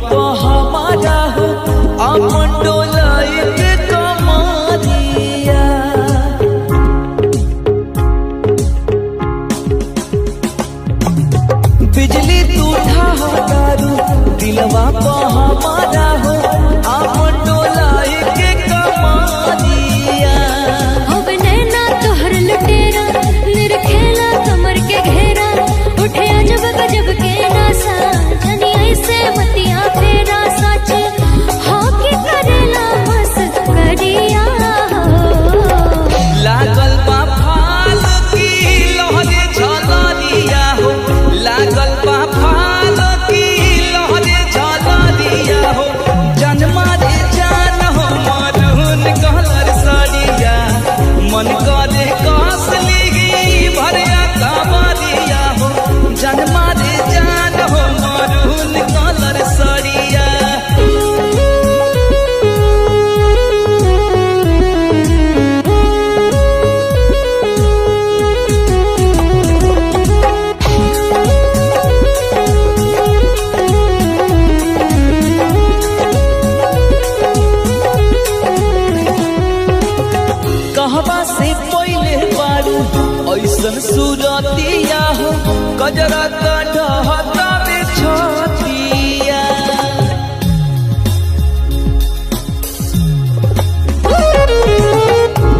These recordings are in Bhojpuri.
पे हमारा हो अपन डोलाई के कमरिया। बिजली तू ढारू दिलवा पे हमारा हो अपन डोलाई के कमरिया। अब नैना तोहर लुटेरा निरखेला कमर के घेरा उठे अजब गजब के नासा जनी ऐसे मतिया फेरा सच हो के करेला मस्त करिया। लागल बा फाल की लहरे झलरिया हो लागल बा फाल की लहरे झलरिया हो जन्मा रे जान हो मरून कलर सरिया मन करे कसली भरिया कमरिया हो जन्मा रे जान हो मरून कलर सरिया। कहवा से पहले बारू ऐसन सूरतिया हो गजरा कढ़ता में छतिया।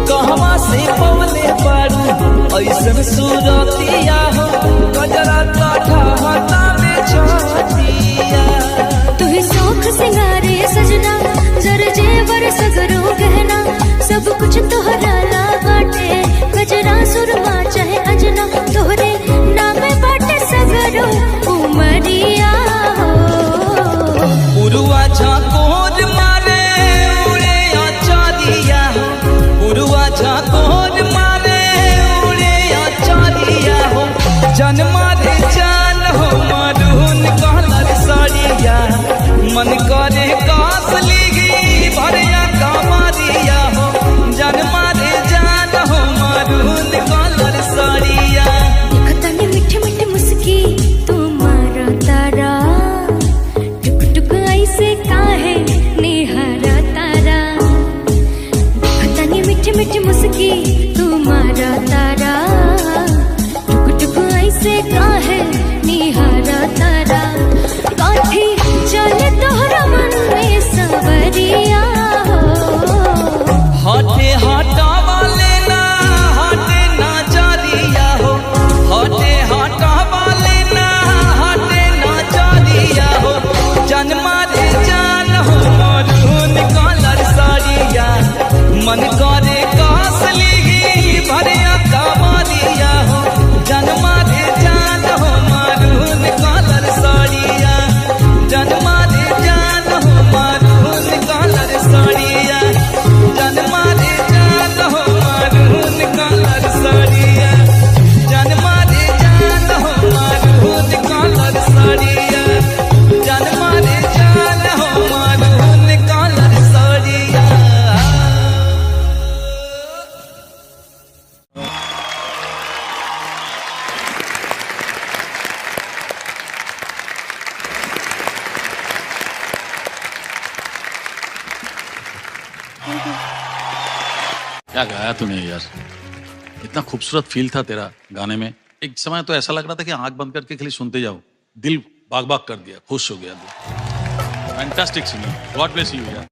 कहवा से पहले बारू ऐसन सूरतिया हो गजरा कढ़ता में छतिया। तू ही शौक सिंगारे सजना जर जेवर सगरो गहना सब कुछ तोहरा ला बाटे गजरा सुरमा चाहे अजना तोहरे नामे बाटे सगरो उमरिया। उरुआ झाकोर मारे उड़े अचारिया हो उरुआ झाकोर मारे उड़े अचारिया हो जन्मा रे जान हो मरून कलर सरिया मन करे कसली भरिया कमरिया हो जन्मा रे जान हो मरून कलर सरिया। तनी मीठी मीठी मुस्की तुम्हारा तारा टुक टुक ऐसे काहे निहारा तारा। तनी मीठी मीठी मुस्की तुम्हारा तारा टुक टुक ऐसे काहे निहारा तारा। काठी चले तोहरा मन में सवरिया हटे हटावा लेना हटे ना जारिया हो हटे हटावा लेना हटे ना जारिया हो जन्मा रे जान हो मरून कलर सरिया मन करे कसली भरिया कमरिया हो जन्मा रे जान हो मरून कलर सरिया जन्मा रे जान हो मरून कलर सरिया जन्मा रे जान हो मरून कलर सरिया जन्मा रे जान हो मरून कलर सरिया जन्मा रे जान हो मरून कलर सरिया। क्या गाया तूने यार, इतना खूबसूरत फील था तेरा गाने में। एक समय तो ऐसा लग रहा था कि आंख बंद करके खाली सुनते जाओ, दिल बाग बाग कर दिया, खुश हो गया दिल। Fantastic singer, God bless you यार।